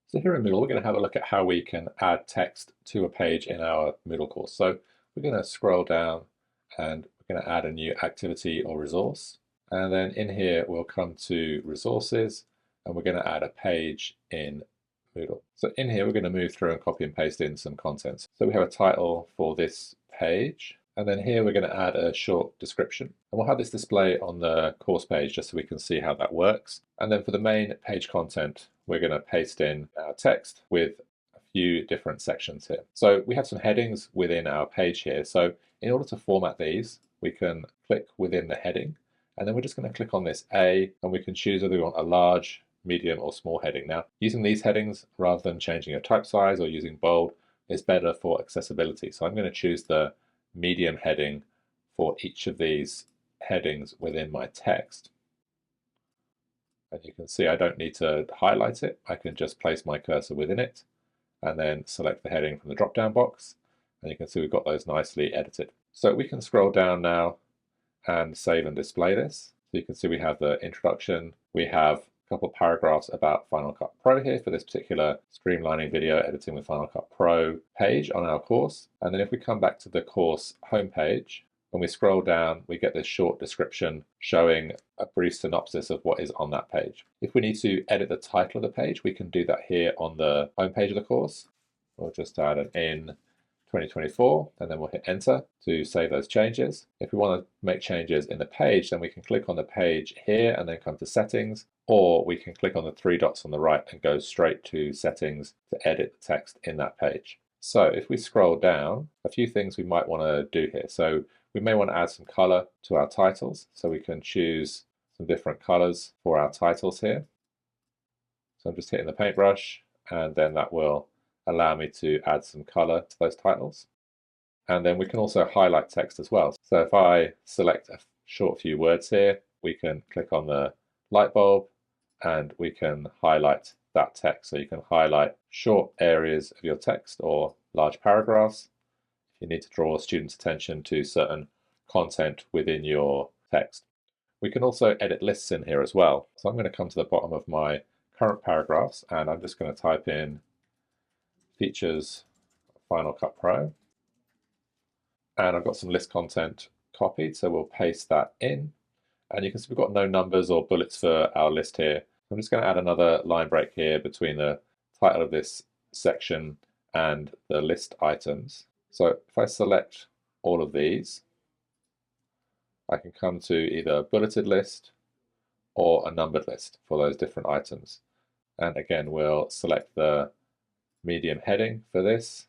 So here in Moodle, we're going to have a look at how we can add text to a page in our Moodle course. So we're going to scroll down and we're going to add a new activity or resource. And then in here, we'll come to resources and we're going to add a page in Moodle. So in here, we're going to move through and copy and paste in some content. So we have a title for this page. And then here we're going to add a short description. And we'll have this display on the course page just so we can see how that works. And then for the main page content, we're going to paste in our text with a few different sections here. So we have some headings within our page here. So in order to format these, we can click within the heading. And then we're just going to click on this A, and we can choose whether we want a large, medium, or small heading. Now, using these headings rather than changing your type size or using bold is better for accessibility. So I'm going to choose the medium heading for each of these headings within my text. And you can see I don't need to highlight it. I can just place my cursor within it and then select the heading from the drop-down box. And you can see we've got those nicely edited. So we can scroll down now and save and display this. So you can see we have the introduction. We have a couple of paragraphs about Final Cut Pro here for this particular streamlining video editing with Final Cut Pro page on our course. And then if we come back to the course homepage, when we scroll down, we get this short description showing a brief synopsis of what is on that page. If we need to edit the title of the page, we can do that here on the homepage of the course. We'll just add an in 2024, and then we'll hit enter to save those changes. If we want to make changes in the page, then we can click on the page here and then come to settings, or we can click on the three dots on the right and go straight to settings to edit the text in that page. So if we scroll down, a few things we might want to do here. So we may want to add some color to our titles, so we can choose some different colors for our titles here. So I'm just hitting the paintbrush, and then that will allow me to add some color to those titles. And then we can also highlight text as well. So if I select a short few words here, we can click on the light bulb and we can highlight that text. So you can highlight short areas of your text or large paragraphs if you need to draw students' attention to certain content within your text. We can also edit lists in here as well. So I'm going to come to the bottom of my current paragraphs and I'm just going to type in features Final Cut Pro. And I've got some list content copied, so we'll paste that in. And you can see we've got no numbers or bullets for our list here. I'm just going to add another line break here between the title of this section and the list items. So if I select all of these, I can come to either a bulleted list or a numbered list for those different items. And again, we'll select the medium heading for this.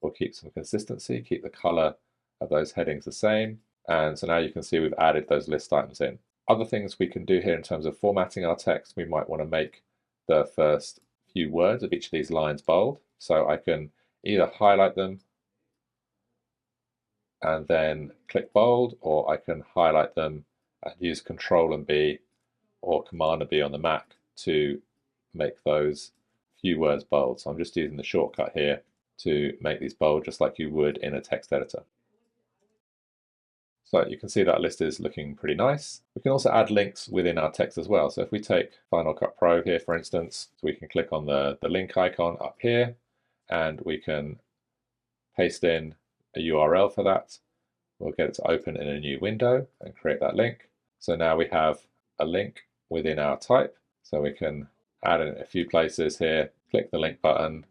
We'll keep some consistency, keep the color of those headings the same. And so now you can see we've added those list items in. Other things we can do here in terms of formatting our text, we might want to make the first few words of each of these lines bold. So I can either highlight them and then click bold, or I can highlight them and use Control and B or Command and B on the Mac to make those few words bold. So I'm just using the shortcut here to make these bold just like you would in a text editor. So you can see that list is looking pretty nice. We can also add links within our text as well. So if we take Final Cut Pro here, for instance, so we can click on the link icon up here and we can paste in a URL for that. We'll get it to open in a new window and create that link. So now we have a link within our type. So we can add in a few places here, click the link button,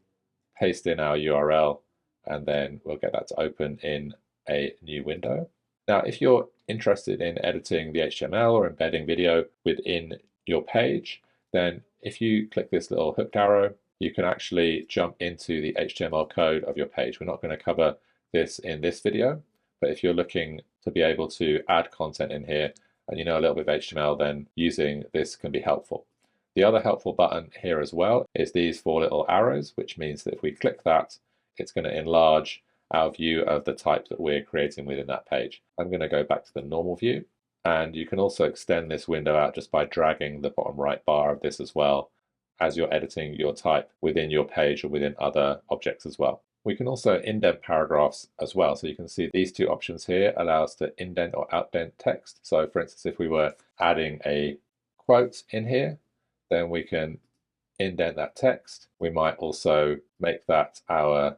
paste in our URL, and then we'll get that to open in a new window. Now, if you're interested in editing the HTML or embedding video within your page, then if you click this little hooked arrow, you can actually jump into the HTML code of your page. We're not going to cover this in this video, but if you're looking to be able to add content in here and you know a little bit of HTML, then using this can be helpful. The other helpful button here as well is these four little arrows, which means that if we click that, it's going to enlarge our view of the type that we're creating within that page. I'm going to go back to the normal view, and you can also extend this window out just by dragging the bottom right bar of this as well as you're editing your type within your page or within other objects as well. We can also indent paragraphs as well. So you can see these two options here allow us to indent or outdent text. So for instance, if we were adding a quote in here, then we can indent that text. We might also make that our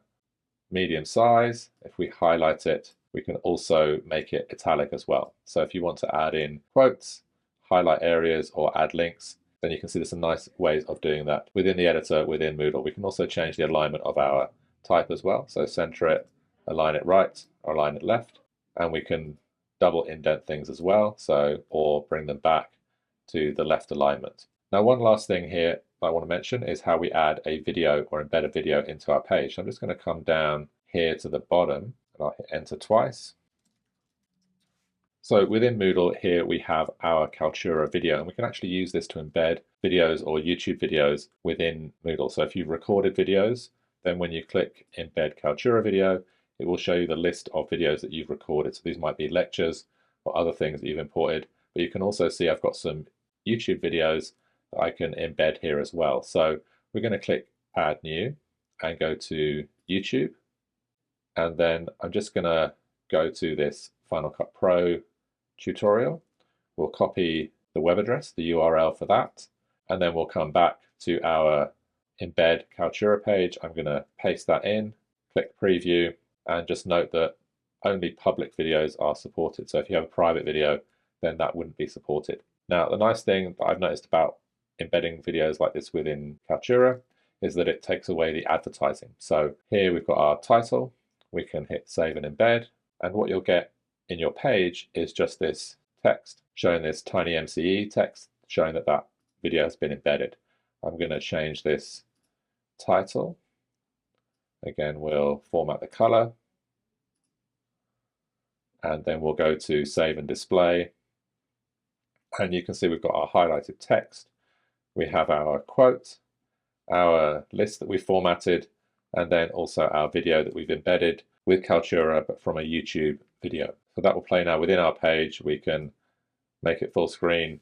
medium size. If we highlight it, we can also make it italic as well. So if you want to add in quotes, highlight areas, or add links, then you can see there's some nice ways of doing that within the editor, within Moodle. We can also change the alignment of our type as well. So center it, align it right, or align it left. And we can double indent things as well, or bring them back to the left alignment. Now, one last thing here I want to mention is how we add a video or embed a video into our page. I'm just going to come down here to the bottom and I'll hit enter twice. So within Moodle here we have our Kaltura video, and we can actually use this to embed videos or YouTube videos within Moodle. So if you've recorded videos, then when you click embed Kaltura video, it will show you the list of videos that you've recorded. So these might be lectures or other things that you've imported, but you can also see I've got some YouTube videos that I can embed here as well. So we're going to click add new and go to YouTube, and then I'm just going to go to this Final Cut Pro tutorial. We'll copy the web address, the URL for that, and then we'll come back to our embed Kaltura page. I'm going to paste that in, click preview, and just note that only public videos are supported. So if you have a private video, then that wouldn't be supported. Now, the nice thing that I've noticed about embedding videos like this within Kaltura is that it takes away the advertising. So here we've got our title, we can hit save and embed, and what you'll get in your page is just this text showing this tiny MCE text showing that that video has been embedded. I'm going to change this title. Again, we'll format the color, and then we'll go to save and display, and you can see we've got our highlighted text. We have our quote, our list that we formatted, and then also our video that we've embedded with Kaltura, but from a YouTube video. So that will play now within our page. We can make it full screen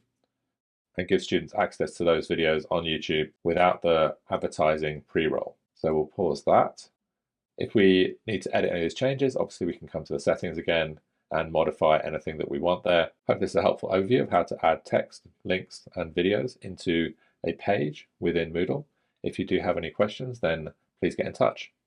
and give students access to those videos on YouTube without the advertising pre-roll. So we'll pause that. If we need to edit any of these changes, obviously we can come to the settings again and modify anything that we want there. Hope this is a helpful overview of how to add text, links, and videos into a page within Moodle. If you do have any questions, then please get in touch.